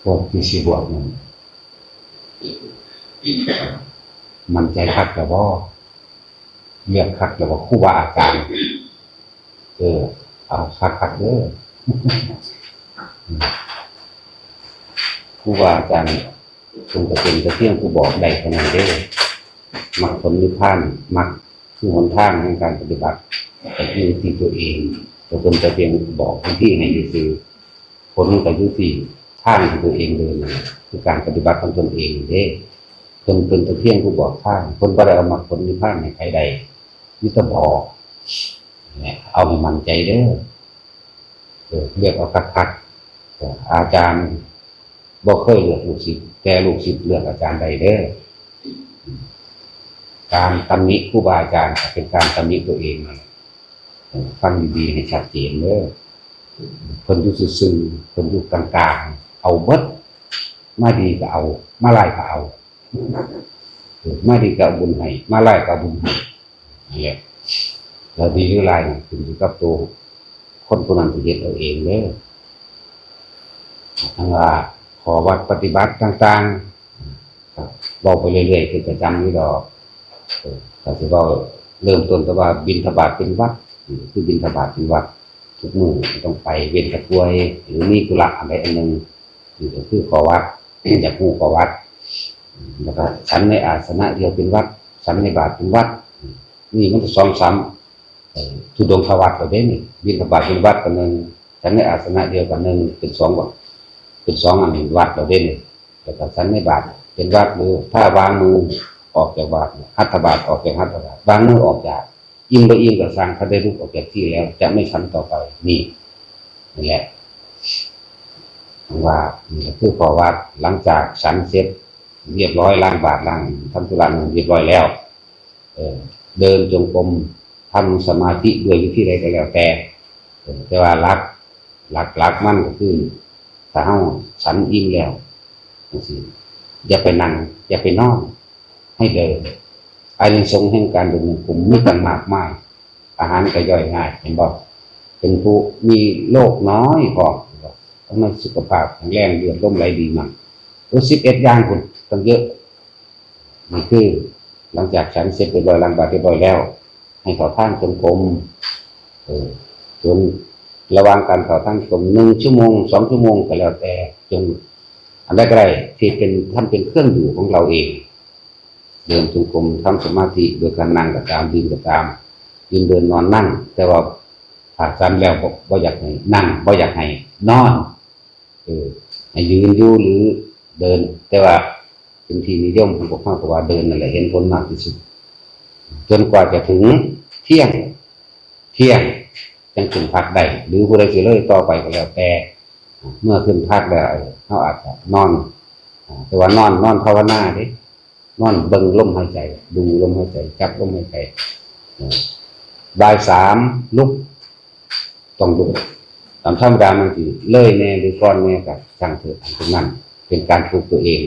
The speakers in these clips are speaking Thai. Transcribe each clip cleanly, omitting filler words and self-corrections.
พวกที่สิบวกมันใจคักแต่ว่าเรียกคักแต่ว่าครูบาอาจารย์เอาคักเด้อครูบาอาจารย์คงจะเป็นกระเที่ยงผู้บอกใดขนาดได้มักผลนิพพานมักคือหนทางในการปฏิบัติแต่ที่ตัวเองตัวตนจะเพียงบอกที่ให้ซื้อผลแต่ยุติทางที่ตัวเองเดินคือการปฏิบัติของตนเองเด้เป็นตะเพียงผู้บอกทางคนก็ได้เอามักผลนิพพานในใครใดนี่ต้องบอกเอาให้มั่นใจเด้อเรียกเอาคักอาจารย์บ่เคยเลือกลูกศิษย์แต่ลูกศิษย์เลือกอาจารย์ใดเด้อการตำหนิครูบาอาจารย์เป็นการตำหนิตัวเองฟังดีๆให้ชัดเจนเด้อคนอยู่ซื่อๆคนอยู่กลางๆเอาเบิดมาดีก็เอามาไล่ก็เอามาดีก็เอาบุญให้มาไล่ก็เอาบุญให้นี่แล้วดีหรือไล่ขึ้นอยู่กับตัวคนคนนั้นที่เฮ็ดเอาเองเด้อทั้งว่าขอวัดปฏิบัติต่างๆบอกไปเรื่อยๆคือประจำนี่ดอกแต่ที่ว่าเริ่มต้นแต่ว่าบิณฑบาตเป็นวัดคือบิณฑบาตเป็นวัดทุกมื้อต้องไปเว้นตะกรวยหรือมีธุระอะไรอันนึงนี่ก็คือขอวัดอยากฮู้ขอวัดแล้วก็ฉันในอาสนะเดียวเป็นวัดฉันในบาตรเป็นวัดนี่มันจะซ้ำทุดงควัดเราเด้นี่บิณฑบาตเป็นวัดกันนึงฉันในอาสนะเดียวกันนึงเป็น2วัดเป็น2อันวัดเราเด้นี่แล้วก็ฉันในบาตรเป็นวัดหรือถ้าวางมือออกจากบาตรหัตถบาตรออกจากหัตถบาตรวางมือออกจากอิ่มบ่อิ่มก็สร้างเขาได้ลุกออกจากที่แล้วจะไม่ฉันต่อไปนี่แหละว่านี่คือขอวัดหลังจากฉันเสร็จเรียบร้อยล้างบาตรล้างทำธุระเรียบร้อยแล้วเดินจงกรมทำสมาธิด้วยวิธีใดก็แล้วแต่ว่าหลักมันก็คือถ้าเฮาฉันอิ่มแล้วจังซี่อย่าไปนั่งอย่าไปนอนให้เดินอานิสงส์แห่งการเดินจงกรมมีตั้งมากมายอาหารก็ย่อยง่ายเห็นบ่เป็นผู้มีโรคน้อยพอทำให้สุขภาพแข็งแรงเลือดลมไหลดีมั่ง11อย่างคุณตั้งเยอะนี่คือหลังจากฉันเสร็จเรียบร้อยล้างบาตรเรียบร้อยแล้วให้เข้าทางจงกรมจนระหว่างการเข้าทางจงกรม1 ชั่วโมง 2 ชั่วโมงก็แล้วแต่จนอันใดก็ได้ที่เป็นท่านเป็นเครื่องอยู่ของเราเองเดินจงกรมทำสมาธิโดยการนั่งก็ตามยืนก็ตามยืนเดินนอนนั่งแต่ว่าถ้าฉันแล้วบ่อยากให้นั่งบ่อยากให้นอนให้ยืนอยู่หรือเดินแต่ว่าเป็นที่นิยมของพวกเขาเพราะว่าเดินนั่นแหละเห็นผลมากที่สุดจนกว่าจะถึงเที่ยงจังขึ้นพักได้หรือผู้ใดสิเลยต่อไปก็แล้วแต่เมื่อขึ้นพักแล้วเขาอาจจะนอนแต่ว่านอนภาวนาเด้นอนเบิ่งลมหายใจดูลมหายใจจับลมหายใจบ่าย 3ลุกต้องลุกตามธรรมดามันสิเลยแน่หรือก่อนแน่ก็ช่างเถอะตรงนั้นเป็นการฝึกตัวเอง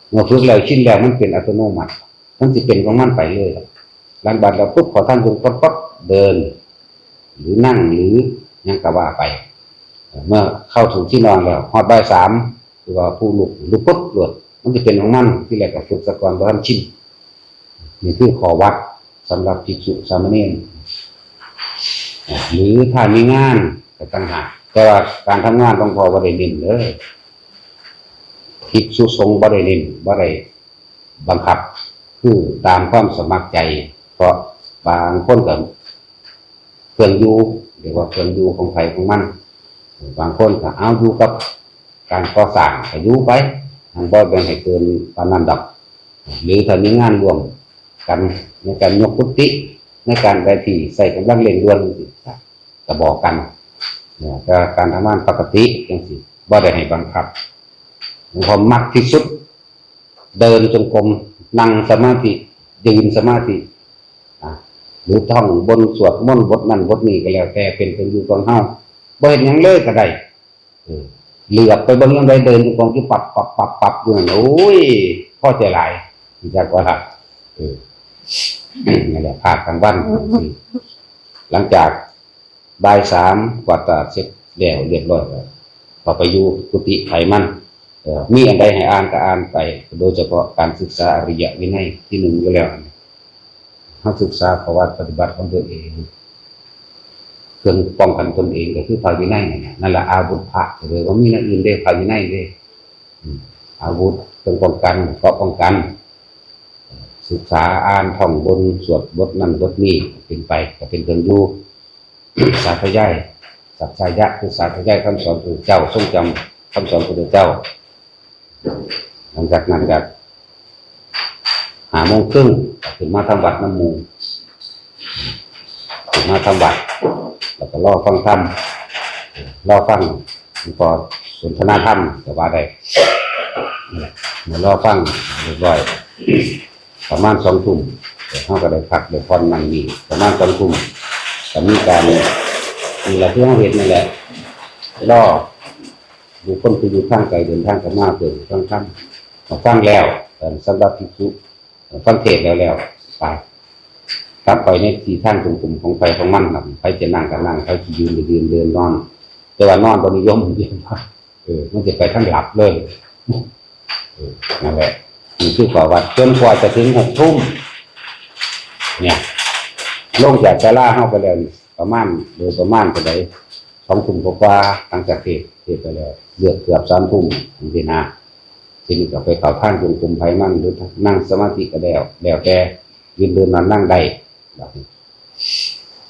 เมื่อฝึกแล้วชินแล้วมันเป็นอัตโนมัติมันสิเป็นของมันไปเลยหลังบาดเราปุ๊บขอท่านจงปั๊บเดินหรือนั่งหรือยังก็ว่าไปเมื่อเข้าถึงที่นอนแล้วฮอดบ่าย 3คือว่าผู้ลุกปุ๊บหลุดมันจะเป็นของมันที่แรกก็ฝึกสะก่อนบ่ทันชินนี่คือขอวัดสำหรับภิกษุสามเณรหรือถ้ามีงานก็ต่างหากแต่ว่าการทำงานต้องพอบ่ได้เน้นเลยภิกษุสงฆ์บ่ได้เน้นบ่ได้บังคับคือตามความสมัครใจเพราะบางคนก็เครื่องอยู่เรียกว่าเครื่องอยู่ของใครของมันบางคนก็เอาอยู่กับการก่อสร้างก็อยู่ไปทางบ่แบ่งให้เกินปานนั้นดอกหรือถ้ามีงานร่วมกันในการยกกุฏิในการไปที่ใส่กำลังเร่งด่วนก็บอกกันแต่การทำงานปกติจังซี่บ่ได้ให้บังคับผมมักที่สุดเดินจงกรมนั่งสมาธิยืนสมาธิหรือท่องบนสวดมนต์บทนั้นบทนี้ก็แล้วแต่เป็นอยู่ของเฮาบ่เฮ็ดหยังเลยก็ได้เหลือบไปเบิ่งยังไดเดินจงกรมอยู่ปับอยู่นั่นโอ้ยพอใจหลายจักว่านั่นแหละภาคกลางวันหลังจากบ่าย 3กว่าตาเสร็จแล้วเรียบร้อยแล้ว ก็ไปอยู่กุฏิไขมันมีอันใดให้อ่านก็อ่านไปโดยเฉพาะการศึกษาอริยวินัยที่หนึ่งอยู่แล้วเขาศึกษาประวัติปฏิบัติของตัวเองเครื่องป้องกันตนเองก็คือพระวินัยนั่นแหละอาวุธพระเลยว่ามีนั่นอื่นได้พระวินัยได้อาวุธเครื่องป้องกันก็ป้องกันศึกษาอ่านท่องบนสวดบทนั้นบทนี้เป็นไปก็เป็นเครื่องอยู่ สาธยายสัจจายะคือสาธยายคำสอนของเจ้าทรงจำคำสอนของเจ้าหลังจากนั้นก็5 โมงครึ่งถึงมาทำวัดน้ำมูถึงมาทำวัดแล้วก็รอฟังธรรมรอฟังก็สนทนาธรรมแต่ว่าได้รอฟังเรียบร้อยประมาณ2 ทุ่มเขาก็ได้พักได้ผ่อนนั่งนี่ประมาณ2 ทุ่มก็มีการมีอะไรที่เราเห็นนี่แหละรอดูคนที่อยู่ทางไกลเดินทางกันมาเกิดฟังธรรมฟังแล้วสำหรับภิกษุฟังเทศแล้วไปกลับไปในที่ทางกลุ่มของไปของมันไปจะนั่งกันนั่งไปยืนเดินนอนแต่ว่านอนบนนิยมเดียวมันจะไปทั้งหลับเลยนั่นแหละนี่คือประวัติจนกว่าจะถึง6 ทุ่มเนี่ยลงจากศาลาเข้าไปแล้วประมาณโดยประมาณก็ได้2 ทุ่มกว่าหลังจากเทศไปแล้วเกือบ3 ทุ่มทีนะทีนี้ก็ไปเข้าทางกลุ่มไผมันหรือนั่งสมาธิก็แล้วแต่ยืนเดินนอนนั่งได้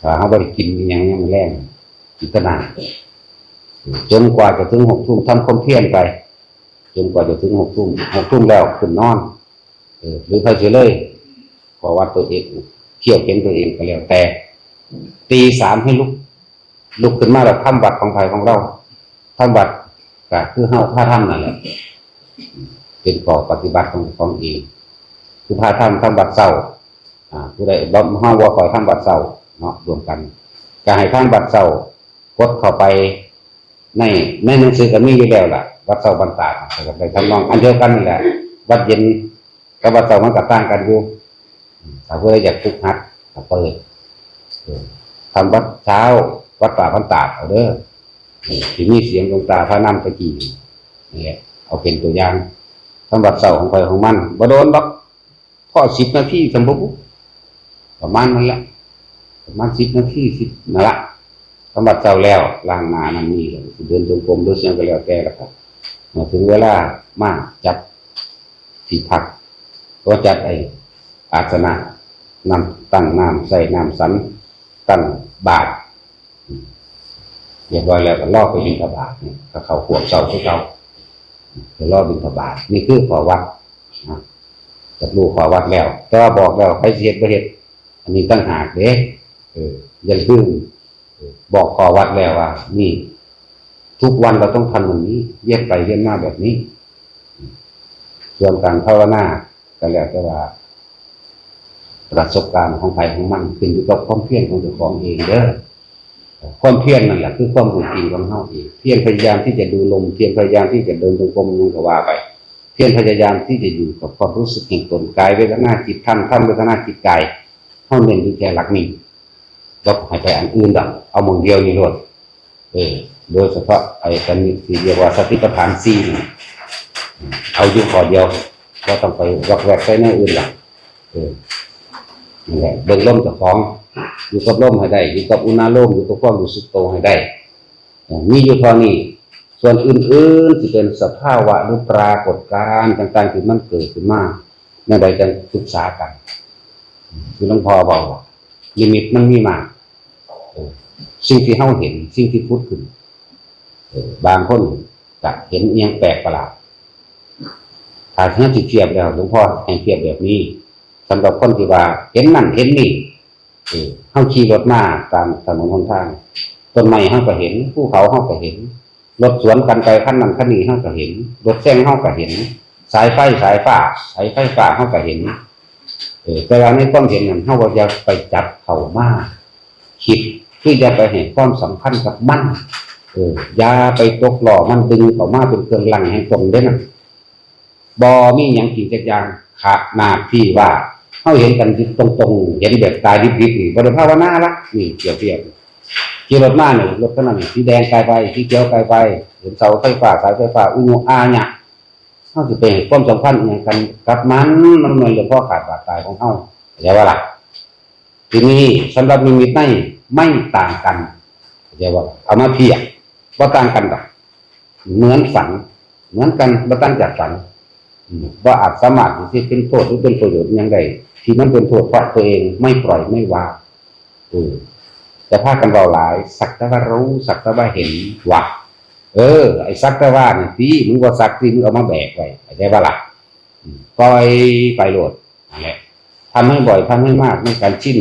ถ้าเขาไม่ได้กินอย่างนี้มันแรงกินตนาจนกว่าจะถึง6 ทุ่มทำความเพียรไปจนกว่าจะถึง6 ทุ่ม6 ทุ่มแล้วขึ้นนอนหรือใครเฉยเลยขอวัดตัวเองเขี่ยวเข็นตัวเองก็แล้วแต่ตี 3ให้ลุกขึ้นมาแล้วทำบัตรของใครของเราทำบัตรก็คือเฮาพาทำนั่นแหละเป็นข้อปฏิบัติของเองคือพาทำบัตรเศร้าผู้ใดบ่เฮาว่าคอยทำบัตรเศร้าเนาะรวมกันก็ให้ทำบัตรเศร้ากดเข้าไปในหนังสือก็มีอยู่แล้วล่ะวัดเศร้าบรรดาก็ได้ทำนองอันเดียวกันนี่แหละวัดเย็นกับวัดเศร้ามันก็ต่างกันอยู่ถ้าผู้ใดอยากฝึกหัดก็เปิดทำวัดเช้าวัดป่าบรรดาเอาเด้อที่มีเสียงหลวงตาพระนำตะกี้นี่แหละเอาเป็นตัวอย่างทำวัดเศร้าของใครของมันบ่โดนหรอกพอ10 นาทีสมบูรณ์ประมาณนั้นแหละประมาณ10 นาที10นั่นละทำบัตรเจ้าแล้วล้างหน้านั่นนี่เดินจงกรมด้วยเสียงก็แล้วแต่แล้วครับถึงเวลามาจัดที่พักก็จัดอาสนะนำตั้งน้ำใส่น้ำสันตั้งบาตรเรียบร้อยแล้วก็ล่อไปบิณฑบาตนี่ก็เข้าขวบเสาที่เขาจะล่อบิณฑบาตนี่คือขอวัดจัดรู้ขอวัดแล้วแต่ว่าบอกแล้วใครเสียประเหตุอันนี้ตั้งหากเด้อย่าลืมบอกขอวัดแล้วว่านี่ทุกวันเราต้องทำแบบนี้เย็นไปเย็นมาแบบนี้ส่วนการภาวนาก็แล้วแต่ว่าประสบการณ์ของใครของมันขึ้นอยู่กับความเพียรของเจ้าของเองเด้อความเพียรนั่นแหละคือความรู้จริงของเฮาเองเพียรพยายามที่จะดูลมเพียรพยายามที่จะเดินจงกรมยังก็ว่าไปเพียรพยายามที่จะอยู่กับความรู้สึกแห่งตนกายเวทนาจิตธรรมเวทนาจิตกายเฮาเน้นอยู่แค่หลักนี้ก็ให้ไปอันอื่นดอกเอามองเดียวนี่โลดโดยเฉพาะกันที่เรียกว่าสติปัฏฐาน4เอาอยู่ข้อเดียวก็ต้องไปวักแวกไปในอื่นล่ะนี่แหละเบิ่งลมเจ้าของอยู่กับลมให้ได้อยู่กับอุณาโลมอยู่กับความรู้สึกโตให้ได้มีอยู่เท่านี้ส่วนอื่นๆที่เป็นสภาวะหรือปรากฏการณ์ต่างๆที่มันเกิดขึ้นมาในใดจะศึกษากันคือหลวงพ่อบอกว่าลิมิตมันมีมากสิ่งที่เฮาเห็นสิ่งที่พูดขึ้นบางคนก็เห็นเอียงแปลกประหลาดถ้าเฮาสิเทียบแล้วหลวงพ่อให้เทียบแบบนี้สำหรับคนที่ว่าเห็นนั่นเห็นนี่เฮาขี่รถมาตามถนนหนทางต้นไม้เฮาก็เห็นภูเขาเฮาก็เห็นรถสวนกันไปคันนั้นคันนี้เฮาก็เห็นรถแซงเฮาก็เห็นสายไฟฟ้าเฮาก็เห็นแต่ว่าในความเห็นนั้นเฮาบ่อยากไปจับเข้ามาคิดคืออย่าไปให้ความสำคัญกับมันอย่าไปตกหล่อมันดึงเข้ามาเป็นเครื่องลังแห่งตนเด้อนะบ่มีหยังจริงจักอย่างขาดหน้าที่ว่าเฮาเห็นกันตรงๆเห็นแบบตายดิบๆนี่บ่ได้ภาวนาละนี่เปรียบ ขี่รถมาเนี่ยรถคันนั้นสีแดงไกลไปสีเขียวไกลไปเห็นเสาไฟฟ้าสายไฟฟ้าอุโมงค์เนี่ยเฮาสิไปให้ความสำคัญอิหยังกันกับมันเหมือนเรื่องพ่อขาดบาดตายของเฮาเข้าใจว่าล่ะทีนี้สำหรับนิมิตในไม่ต่างกันเข้าใจว่าเอามาเทียบบ่ต่างกันดอกเหมือนฝันเหมือนกันบ่ต่างจากฝันว่าอาจสามารถที่เป็นโทษหรือเป็นประโยชน์อย่างใดที่มันเป็นโทษเพราะตัวเองไม่ปล่อยไม่วางจะพากันเราหลายสักแต่ว่ารู้สักแต่ว่าเห็นว่าไอ้สักแต่ว่านี่ที่มึงว่าสักที่มึงเอามาแบกไว้เข้าใจป่ะล่ะปล่อยไปโหลดนั่นแหละทำให้บ่อยทำให้มากในการชิน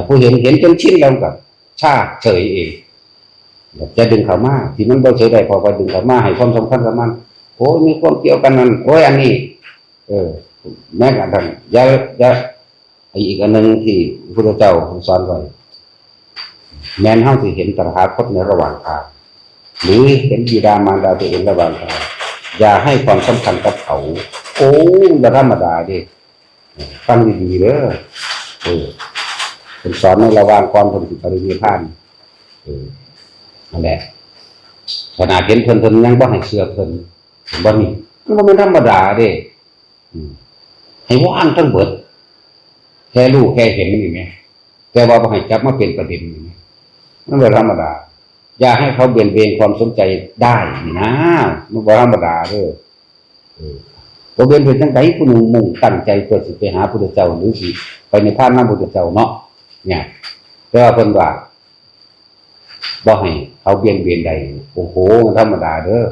ผู้เห็นจนชินแล้วกับชาเฉยเองจะดึงเขามาที่มันบ่เฉยได้พอดึงเขามาให้ความสำคัญกับมันโอ้มีความเกี่ยวกันนั่นโอ้ยอันนี้แม้กระทั่งอย่าอีกอันนึงที่พระพุทธเจ้าสอนไว้แม้นเฮาสิเห็นตถาคตในระหว่างทางหรือเห็นบิดามารดาตัวเองระหว่างทางอย่าให้ความสำคัญกับเขาโอ้บ่ธรรมดาเด้ฟังดีๆเด้อเป็นสอนในระหว่างก่อนเพิ่นสิปรินิพพานนั่นแหละขนาดเห็นเพิ่นยังบ่ให้เชื่อเพิ่นบ่นี่มันบ่แม่นธรรมดาเด้ให้ว่างทั้งเบิดแค่รู้แค่เห็นนี่แหมแต่ว่าบ่ให้จับมาเป็นประเด็นนี่แหมมันบ่ธรรมดาอย่าให้เขาเบี่ยงเบนความสนใจได้นี่นะมันบ่ธรรมดาเด้อบ่เบี่ยงเบนจังได๋ผู้หนึ่งมุ่งตั้งใจเพื่อสิไปหาพระพุทธเจ้าหรือสิไปในพานนำพระพุทธเจ้าเนาะเนี่ยแต่ว่าเพิ่นว่าบ่ให้เขาเบี่ยงเบนใดโอ้โหมันธรรมดาเด้อ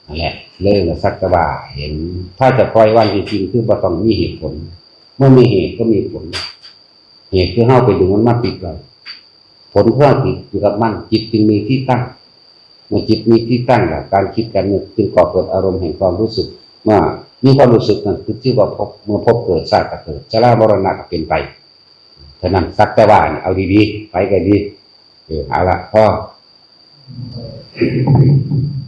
นั่นแหละเรื่องสักแต่ว่าเห็นถ้าจะปล่อยว่างจริงๆคือบ่ต้องมีเหตุผลเมื่อมีเหตุก็มีผลเหตุคือเฮาไปดึงมันมาติดเราผลเพื่อติดอยู่กับมันจิตจึงมีที่ตั้งเมื่อจิตมีที่ตั้งการคิดการนึกจึงก่อเกิดอารมณ์แห่งความรู้สึกเมื่อมีความรู้สึกนั่นคือชื่อว่าพบเมื่อพบเกิดชาติเกิดชรามรณะก็เป็นไปฉะนั้นสักแต่ว่าเอาดีๆไปก็ดีเอาละพอ